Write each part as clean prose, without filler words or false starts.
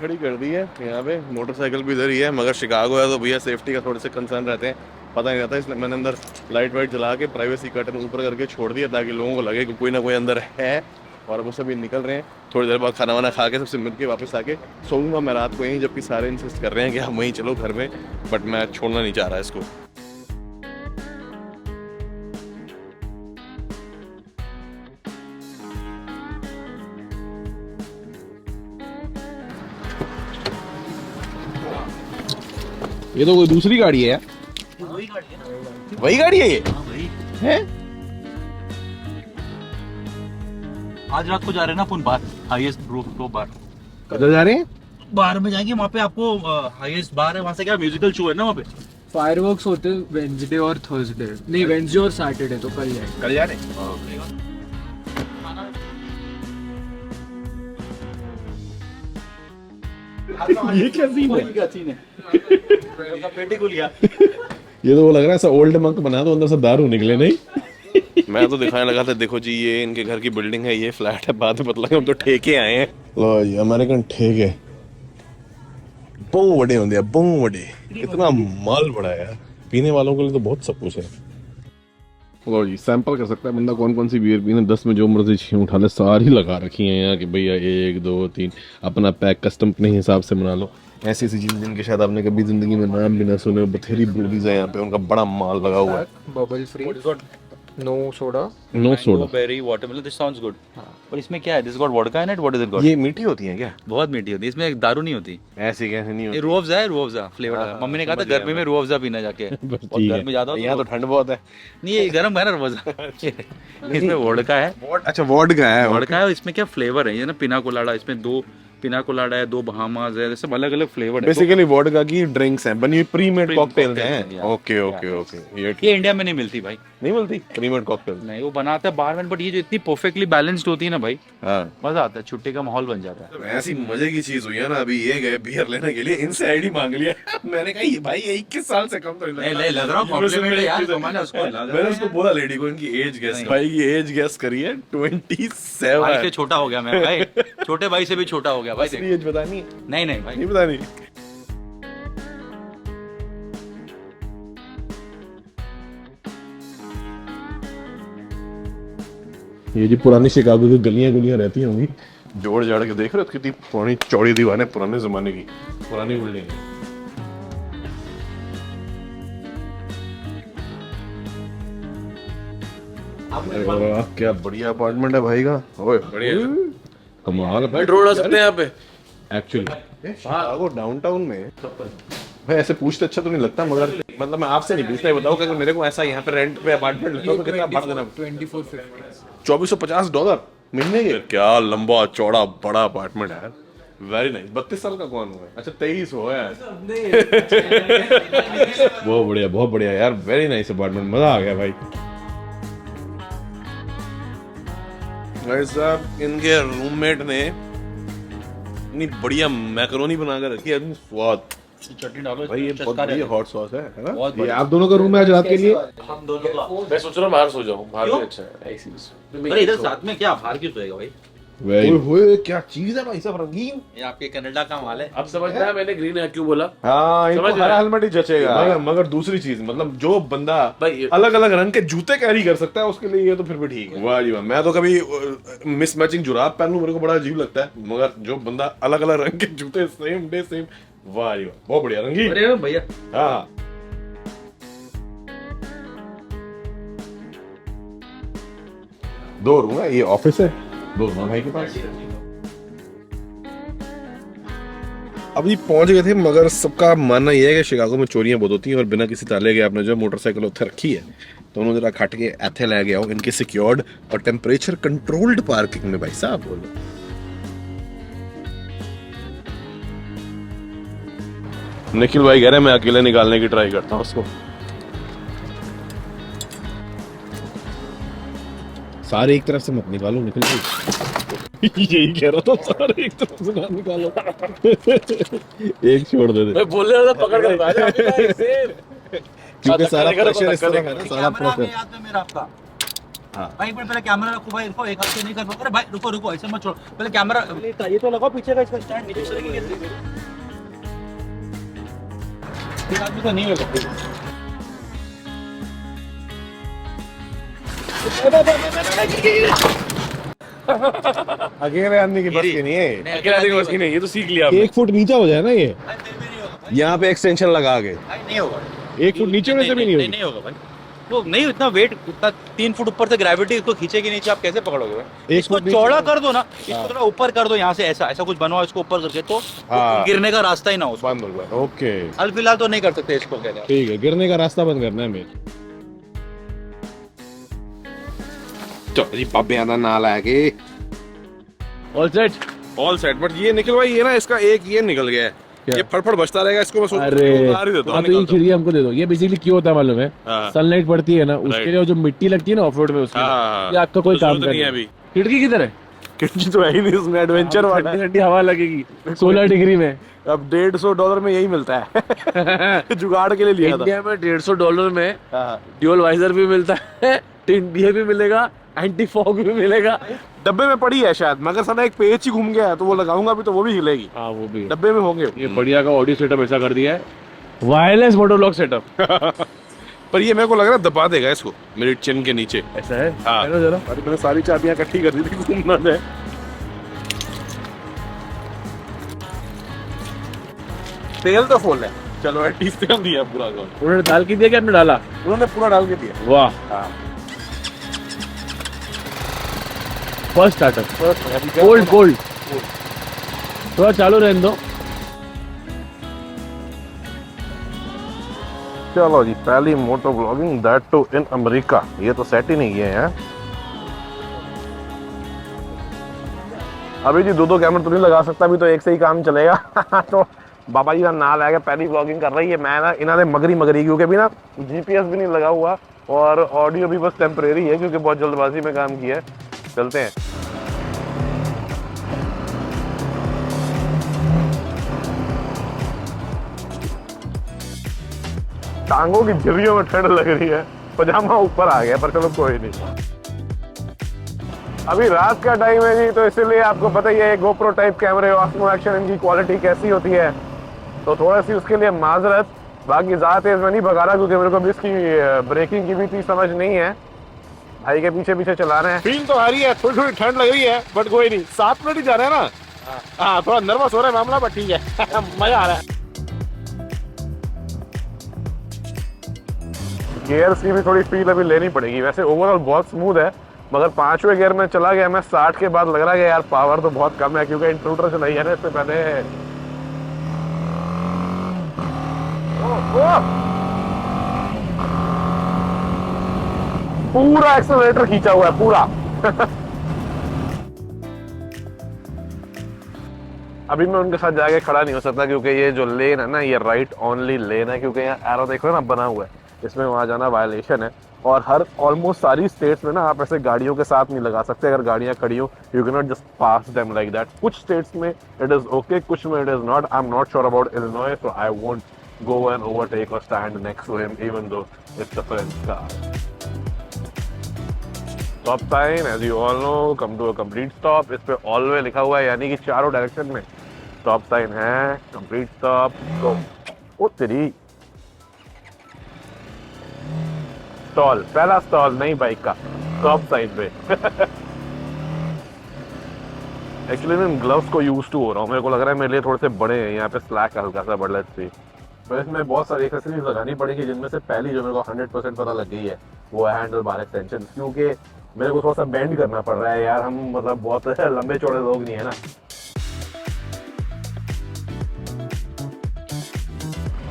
खड़ी कर दी है यहाँ पे, मोटरसाइकिल भी इधर ही है, मगर शिकागो है तो भैया सेफ्टी का थोड़े से कंसर्न रहते हैं, पता नहीं रहता, इसलिए मैंने अंदर लाइट वाइट जला के प्राइवेसी कर्टन ऊपर करके छोड़ दिया ताकि लोगों को लगे कि कोई ना कोई अंदर है। और वो सभी निकल रहे हैं, थोड़ी देर बाद खाना वाना खा के सबसे मिल के वापस आके सोऊंगा मैं रात को यहीं, जबकि सारे इंसिस्ट कर रहे हैं कि हम वहीं चलो घर में, बट मैं छोड़ना नहीं चाह रहा इसको। ये तो कोई दूसरी गाड़ी है, वही गाड़ी है ये। है आज रात को जा रहे हैं ना अपन बार, हाईएस्ट रूफ बार। कदर जा रहे हैं? बार में जाएंगे, वहाँ पे आपको हाईएस्ट बार है, वहाँ से क्या म्यूजिकल शो है ना वहाँ पे। फायरवर्क्स होते हैं वेंसडे और थर्सडे, नहीं वेंसडे और सैटरडे, तो कल जाएंगे। कल जा रहे हैं? ये क्या सीन है? पेटी खुल गया। ये तो वो लग रहा है ऐसा ओल्ड मंक बना दो, अंदर से दारू निकले नहीं। मैं तो दिखाने लगा था, देखो जी ये इनके घर की बिल्डिंग है, ये फ्लैट है, बाद में पता लगा हम तो ठेके आए हैं। लो जी अमेरिकन ठेके बहु बड़े होंगे, बहु बड़े, इतना माल बड़ा है, पीने वालों के लिए तो बहुत सब कुछ है। लो जी सैंपल कर सकता है बंदा कौन कौन सी बियर पीना, 10 में जो मर्जी छः उठा ले, सारी लगा रखी है यहाँ कि भैया 1 2 3 अपना पैक कस्टम अपने हिसाब से बना लो। ऐसी ऐसी चीज़ जिनके शायद आपने कभी जिंदगी में नाम भी ना सुने, बथेरी ब्रूडीज है यहाँ पे, उनका बड़ा माल लगा हुआ है। Bubble free, no soda, no soda, berry watermelon, this sounds good. पर इसमें क्या है? This got vodka in it, what is it got? ये मीठी होती है क्या? बहुत मीठी होती है, इसमें दारू नहीं होती। ऐसी कैसे नहीं ये होती? रूह अफ़ज़ा है, रूह अफ़ज़ा फ्लेवर है। मम्मी ने कहा था गर्मी में रूह अफ़ज़ा पीना जाके, और गर्मी ज्यादा हो यहाँ तो ठंड बहुत है। नहीं, ये गर्म है ना रूह अफ़ज़ा। इसमें वोडका है, अच्छा वोडका है, वोडका है। इसमें क्या फ्लेवर है, ये ना पिना कोलाडा, इसमें 2 पिना कोलाडा है, 2 बहामास है, सब अलग अलग फ्लेवर है। बेसिकली वोडका की ड्रिंक्स हैं, बनी हुई प्री मेड कॉकटेल्स हैं। ओके ओके ओके, ये इंडिया में नहीं मिलती भाई, नहीं मिलती प्री मेड कॉकटेल। नहीं वो बनाते हैं बार में, बट ये जो इतनी परफेक्टली बैलेंस्ड होती है ना भाई, हाँ मजा आता है, छुट्टी का माहौल बन जाता है। तो ऐसी मजे की चीज हुई है ना, अभी ये गए बियर लेने के लिए, इनसे आईडी मांग लिया। मैंने कहा ये भाई 21 साल से कम तो नहीं लग रहा हूं कॉम्प्लीमेंट है यार, मैंने उसको मैंने उसको बोला लेडी को, इनकी एज गेस, भाई की एज गेस करिए 27। भाई से छोटा हो गया मैं भाई, छोटे भाई से भी छोटा हो गया भाई। एज बतानी? नहीं नहीं भाई, नहीं बतानी। ये जी पुरानी शिकागो की गलियां गुलियां रहती होंगी, जोड़ जाड़ के देख रहे हो कितनी पुरानी चौड़ी दीवारें, पुराने जमाने की पुरानी बिल्डिंग। क्या बढ़िया अपार्टमेंट है भाई का, ओए बढ़िया कमाल है। मेट्रो उड़ा सकते हैं यहाँ पे एक्चुअली शिकागो डाउनटाउन में। भाई ऐसे पूछते अच्छा तो नहीं लगता, मगर मतलब मैं आपसे नहीं पूछता, बताओ कि मेरे को ऐसा यहाँ पे रेंट पे अपार्टमेंट लगता तो कितना भर देना? 2450 $2450 महीने के। क्या लंबा चौड़ा बड़ा अपार्टमेंट है, वेरी नाइस। 32 साल का कौन हुआ है? अच्छा 23 हुआ है। बहुत बढ़िया यार, वेरी नाइस अपार्टमेंट, मजा आ गया भाई। भाई साहब इनके रूममेट ने इतनी बढ़िया मैकरोनी बना कर रखी है, स्वाद। चटनी डालो भाई ये बहुत बढ़िया हॉट सॉस है ना? बहुत ये आप दोनों का रूम है आज रात के लिए? हम दोनों का। मैं सोच रहा हूँ बाहर सो जाऊँ, बाहर भी अच्छा है ऐसी। अरे इधर साथ में क्या, बाहर क्यों सोएगा भाई? ओए क्या चीज है भाई साहब, रंगीन। ये आपके कनाडा का माल है। अब समझ में आया मैंने ग्रीन है क्यों बोला। हाँ इनको समझ हर रहा है। हेलमेट ही जचेगा, मगर दूसरी चीज मतलब जो बंदा भाई अलग अलग रंग के जूते कैरी कर सकता है उसके लिए ये तो फिर भी ठीक है। वाह जी वाह, मैं तो कभी मिसमैचिंग जुराब पहन लूं मेरे को बड़ा अजीब लगता है, मगर जो बंदा अलग अलग रंग के जूते सेम डे सेम, वाह जी वाह बहुत बढ़िया रंगीन। अरे भैया हाँ दो रूम है, ये ऑफिस है, 2 रूम भाई के पास। अभी पहुंच गए थे, मगर सबका मानना यह है कि शिकागो में चोरियां बहुत होती हैं और बिना किसी ताले के आपने जो मोटरसाइकिल उत्थे रखी है तो उन्होंने जरा खट के एथे ले गया हो इनके सिक्योर्ड और टेम्परेचर कंट्रोल्ड पार्किंग में। भाई साहब बोलो निखिल भाई कह रहे हैं मैं अकेले निकालने की ट्राई करता हूँ उसको। सारे एक तरफ से मत निकालो निखिल भाई। यही कह रहा था, सारे एक तरफ से ना निकालो। एक छोड़ दे। मैं बोल रहा था पकड़ कर भाई क्योंकि सारा प्रेशर इस तरफ है ना, सारा प्रेशर। याद में मेरा आपका हाँ। भाई एक मिनट पहले कैमरा रखो भाई, रुको, एक हाथ से नहीं कर पाओ। अरे भाई रुको रुको, ऐसे मत छोड़ो, पहले कैमरा ये तो लगाओ पीछे का, इसका स्टैंड नीचे चलेगी कैसे? एक आदमी तो नहीं होगा। अकेले आदमी की बस की नहीं है। अकेला आदमी की बस की नहीं, ये तो सीख लिया आपने। 1 फुट नीचे हो जाए ना ये, भाई फिर भी नहीं होगा भाई। यहाँ पे एक्सटेंशन लगा के भाई नहीं होगा। 1 फुट नीचे में से भी नहीं होगी। नहीं होगा भाई, वो नहीं, इतना वेट, उतना 3 फुट ऊपर से ग्रेविटी इसको खींचेगी नीचे, आप कैसे पकड़ोगे भाई? एक इसको फुट नीचे चौड़ा में- कर दो ना, इसको थोड़ा ऊपर कर दो, यहाँ से ऐसा ऐसा कुछ बनवाओ इसको ऊपर करके, तो हाँ। गिरने का रास्ता ही ना हो उसको। बंद हो गया। ओके हाल फिलहाल तो नहीं कर सकते इसको, कह रहे हैं। ठीक है, गिरने का रास्ता बंद करना है मेरे। चलो जी बाबे आना नाल आ गए। ऑल सेट बट ये निकल भाई, ये ना इसका एक ये निकल गया है, ये फटफट बचता रहेगा, इसको बस अरे उतार ही देता हूँ, हाँ, तो ये निकालता हूँ। खिड़की हमको दे दो। ये बेसिकली क्यों होता है मालूम है? हाँ। सनलाइट पड़ती है ना, उसके Right. लिए वो जो मिट्टी लगती है ना ऑफ रोड में, उसके लिए हाँ, ये आपका कोई तो काम जरूरत नहीं है नहीं। अभी। खिड़की किधर है? खिड़की तो है ही नहीं इसमें, एडवेंचर वाला ठंडी ठंडी हवा लगेगी 16 डिग्री में। अब $150 में यही मिलता है। जुगाड़ के लिए लिया था। इंडिया में $150 में हाँ। ड्यूल वाइजर भी मिलता है, ये भी मिलेगा, एंटी फॉग भी मिलेगा। डब्बे में पड़ी है शायद, मगर सना एक पेच ही घूम गया है, तो वो लगाऊंगा भी तो वो भी हिलेगी। हाँ वो भी है। डब्बे में होंगे ये बढ़िया का ऑडियो सेटअप ऐसा कर दिया है, वायरलेस मोटोब्लॉक सेटअप। पर ये मेरे को लग रहा है दबा देगा इसको मेरी चिन के नीचे। ऐसा है? हाँ। है ना जरा? अरे मैंने सारी चाबियां इकट्ठी कर दी थी, घूमना जाए। तेल तो फुल है, चलो एटलीस्ट तेल दिया पूरा। उन्होंने डाल के दिया कि आपने डाला? उन्होंने पूरा डाल के दिया। वाह, हाँ। फर्स्ट स्टार्टर, गोल्ड थोड़ा चालू रहने दो। चलो जी, पहली motto blogging, that too in America. ये तो सेट ही नहीं किए हैं अभी जी। दो कैमरा तो नहीं लगा सकता, अभी तो एक से ही काम चलेगा। तो बाबा जी का नाल आएगा, पहली ब्लॉगिंग कर रही है। मैं ना इन्होंने मगरी क्योंकि अभी ना GPS भी नहीं लगा हुआ और ऑडियो भी बस टेम्परेरी है, क्योंकि बहुत जल्दबाजी में काम किया है। चलते हैं। टांगों की झुर्रियों में ठंड लग रही है, पजामा ऊपर आ गया, पर चलो कोई नहीं। अभी रात का टाइम है जी, तो इसीलिए आपको पता ही है GoPro टाइप कैमरे, ऑस्मो एक्शन, इनकी क्वालिटी कैसी होती है, तो थोड़ा सी उसके लिए माजरत। बाकी ज़्यादा तेज मैं नहीं भगा रहा, क्योंकि मेरे को भी इसकी ब्रेकिंग की भी इतनी समझ नहीं है। भाई के पीछे पीछे चला रहे हैं। फील तो आ रही है, थोड़ी थोड़ी ठंड लग रही है, बट कोई नहीं, 7 मिनट ही जा रहे हैं ना। हाँ, थोड़ा नर्वस हो रहा है मामला, बट ठीक है। मजा आ रहा है। गियर्स की भी थोड़ी फील अभी लेनी पड़ेगी। वैसे ओवरऑल बहुत स्मूथ है, मगर 5वें गियर में चला गया मैं 60 के बाद, लग रहा है यार पावर तो बहुत कम है, क्योंकि इंट्रूडर चलाई है ना इससे पहले। पूरा एक्सेलरेटर खींचा हुआ है पूरा। अभी मैं उनके साथ जाके खड़ा नहीं हो सकता, क्योंकि ये जो लेन है ना, ये राइट ओनली लेन है, क्योंकि यहाँ एरो देखो ना बना हुआ है, इसमें वहां जाना वायलेशन है। और हर ऑलमोस्ट सारी स्टेट्स में ना आप ऐसे गाड़ियों के साथ नहीं लगा सकते। अगर गाड़ियां खड़ी हो, you can not just pass them like that. कुछ स्टेट्स में इट इज ओके, कुछ में it is not. I am not sure about Illinois, so I won't go and overtake or stand next to him, even though it's a friend's car. Stop sign, as you all know, come to a complete stop. इस पे all way लिखा हुआ है, यानी कि चारों direction में stop sign है। complete stop, go. ओ तेरी stall, पहला stall नहीं बाइक का, stop sign पे। एक्चुअली मैं ग्लव्स को यूज टू हो रहा हूँ, मेरे को लग रहा है मेरे लिए थोड़े से बड़े हैं, यहाँ पे स्लैक हल्का सा बढ़ लेट्स सी। तो इसमें बहुत सारी एक्सेसरीज लगानी पड़ेगी, जिनमें से पहली जो मेरे को 100% पता लग गई है वो है हैंडल बार एक्सटेंशन, क्योंकि मेरे को थोड़ा सा बेंड करना पड़ रहा है यार। हम मतलब बहुत लंबे चौड़े लोग नहीं है ना।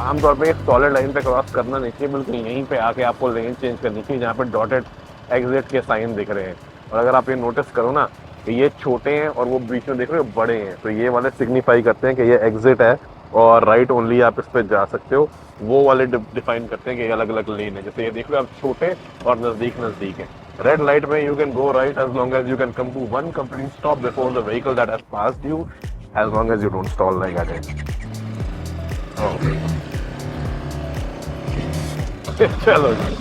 आमतौर पे सॉलिड लाइन पे क्रॉस करना नहीं चाहिए, बिल्कुल यहीं पे आके आपको लेन चेंज करनी चाहिए, जहाँ पे डॉटेड एग्जिट के साइन दिख रहे हैं। और अगर आप ये नोटिस करो ना, कि ये छोटे हैं और वो बीच में देख रहे हो बड़े हैं, तो ये वाले सिग्निफाई करते हैं कि ये एग्जिट है और राइट ओनली आप इस पे जा सकते हो। वो वाले डिफाइन करते हैं कि अलग अलग लेन है। जैसे ये देख लो आप, छोटे और नजदीक नजदीक है। रेड लाइट में you can go right as long as you can come to one complete stop before the vehicle that has passed you, as long as you don't stall like that. चलो जी,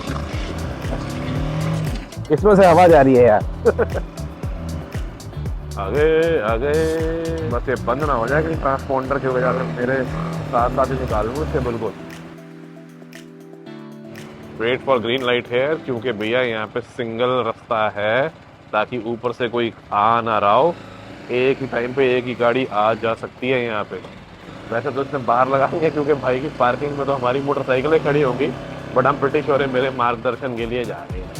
इसमें से हवा जा रही है यार। आगे आगे बस ये बंद ना हो जाए कि ट्रांसपोंडर की वजह से मेरे साथ साथ ही निकाल लूँ इससे बिल्कुल। वेट फॉर ग्रीन लाइट है क्योंकि भैया यहाँ पे सिंगल रास्ता है ताकि ऊपर से कोई आ ना रहा हो, एक ही टाइम पे एक ही गाड़ी आ जा सकती है यहाँ पे। वैसे तो इसने बाहर लगाएंगे क्योंकि भाई की पार्किंग में तो हमारी मोटरसाइकिलें खड़ी होंगी, बट हम ब्रिटिश हो रहे मेरे मार्गदर्शन के लिए जा रहे हैं।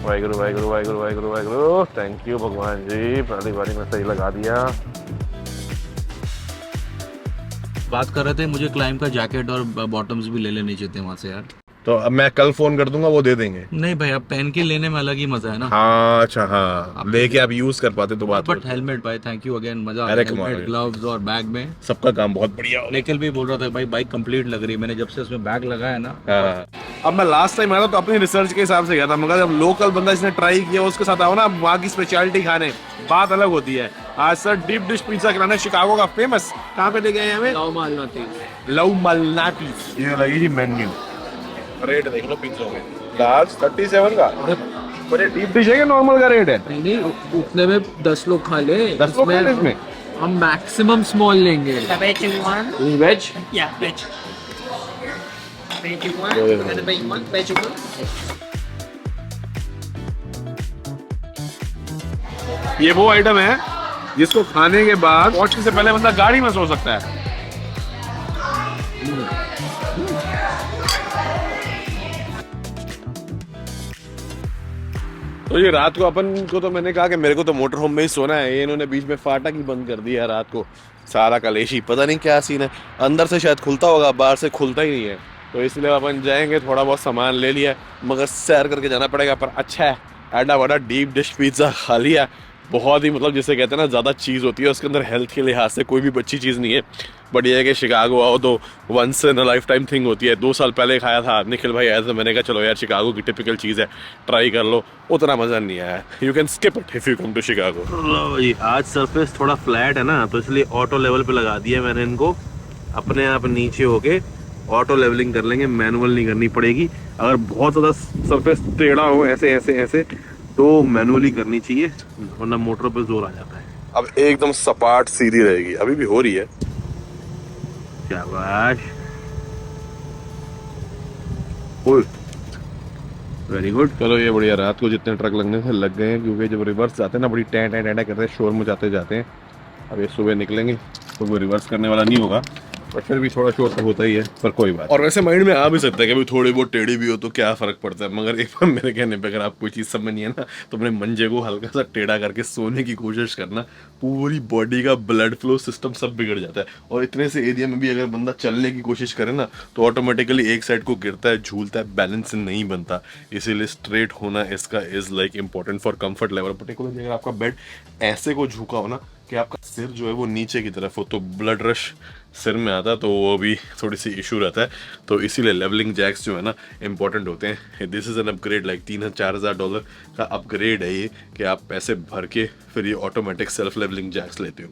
वाहिगुरु वाहिगुरु वाहिगुरु वाहिगुरु वाहिगुरु, थैंक यू भगवान जी, पहली बारी में सही लगा दिया। बात कर रहे थे मुझे क्लाइंब का जैकेट और बॉटम्स भी ले लेने चाहिए थे वहाँ से यार। तो अब मैं कल फोन कर दूंगा, वो दे देंगे। नहीं भाई, अब पहन के लेने में अलग ही मजा है ना। हाँ अच्छा, हाँ लेके आप यूज कर पाते तो बात बट हेलमेट भाई, थैंक यू अगेन, मजा अरे कमाल है। हेलमेट, ग्लव्स और बैग में सबका काम बहुत बढ़िया हो। निखिल भी बोल रहा था भाई बाइक कंप्लीट लग रही है, मैंने जब से उसमें बैग लगाया ना। हाँ। अब मैं लास्ट टाइम आया था तो अपनी रिसर्च के हिसाब से गया था, मगर जब लोकल बंदा जिसने ट्राई किया उसके साथ आओ ना वहाँ की स्पेशलिटी खाने, बात अलग होती है। आज सर डीप डिश पिज्जा खिलाना, शिकागो का फेमस। कहाँ पे ले गए हैं हमें? लव मलनाटीज। ये लगी जी मेन्यू, रेट देख लो पिज्जा में। लार्ज 37 का। अरे डीप डिश है कि नॉर्मल का रेट है? नहीं उतने में 10 लोग खा ले। 10 लोग खा ले इसमें? हम मैक्सिमम स्मॉल लेंगे। Veg you want? Veg? Yeah, veg. Veg you want? The veg one? Veg you want? ये वो आइटम है जिसको खाने के बाद पहुंचने से पहले बंदा गाड़ी में सो सकता है। तो ये रात को अपन को तो मैंने कहा कि मेरे को तो मोटर होम में ही सोना है, ये इन्होंने बीच में फाटक ही बंद कर दिया रात को, सारा कलेशी, पता नहीं क्या सीन है। अंदर से शायद खुलता होगा, बाहर से खुलता ही नहीं है, तो इसलिए अपन जाएंगे, थोड़ा बहुत सामान ले लिया, मगर सैर करके जाना पड़ेगा। पर अच्छा है, एडा वडा डीप डिश पिज्ज़ा खा लिया, बहुत ही मतलब जिसे कहते हैं ना ज़्यादा चीज़ होती है उसके अंदर, हेल्थ के लिहाज से कोई भी अच्छी चीज़ नहीं है। बट ये है कि शिकागो आओ तो once in a lifetime thing होती है। 2 साल पहले खाया था, निखिल भाई आया था, मैंने कहा चलो यार शिकागो की टिपिकल चीज़ है, ट्राई कर लो, उतना मज़ा नहीं आया। You can skip it if you come to Chicago. आज सरफेस थोड़ा फ्लैट है ना, तो इसलिए ऑटो लेवल पे लगा दिया मैंने इनको, अपने आप नीचे होके ऑटो लेवलिंग कर लेंगे, मैनुअल नहीं करनी पड़ेगी। अगर बहुत ज़्यादा सरफेस टेढ़ा हो ऐसे ऐसे ऐसे तो मैनुअली करनी चाहिए, वरना मोटर पे जोर आ जाता है। अब एकदम सपाट सीधी रहेगी, अभी भी हो रही है। शाबाश, वेरी गुड। चलो ये बढ़िया, रात को जितने ट्रक लगने से लग गए हैं, क्योंकि जब रिवर्स जाते हैं ना बड़ी टैं टैं टैं करते हैं, शोर मचाते जाते हैं। अब ये सुबह निकलेंगे तो वो रिवर्स करने वाला नहीं होगा, पर फिर भी थोड़ा शोर तो होता ही है, पर कोई बात। और वैसे माइंड में आ भी सकता है कि भाई थोड़ी बहुत टेढ़ी भी हो तो क्या फर्क पड़ता है, मगर एक बार मेरे कहने पे अगर आप कोई चीज़ समझ नहीं है ना, तो अपने मंजे को हल्का सा टेढ़ा करके सोने की कोशिश करना, पूरी बॉडी का ब्लड फ्लो सिस्टम सब बिगड़ जाता है। और इतने से एरिया में भी अगर बंदा चलने की कोशिश करे ना तो ऑटोमेटिकली एक साइड को गिरता है, झूलता है, बैलेंस नहीं बनता। इसीलिए स्ट्रेट होना इसका is like important for comfort level. Particularly अगर आपका बेड ऐसे को झुका हो ना कि आपका सिर जो है वो नीचे की तरफ हो, तो ब्लड रश सिर में आता है, तो वो भी थोड़ी सी इशू रहता है। तो इसीलिए लेवलिंग जैक्स जो है ना इंपॉर्टेंट होते हैं। This is an upgrade, like $3,000-4,000 का अपग्रेड है ये, कि आप पैसे भर के फिर ये ऑटोमेटिक सेल्फ लेवलिंग जैक्स लेते हो।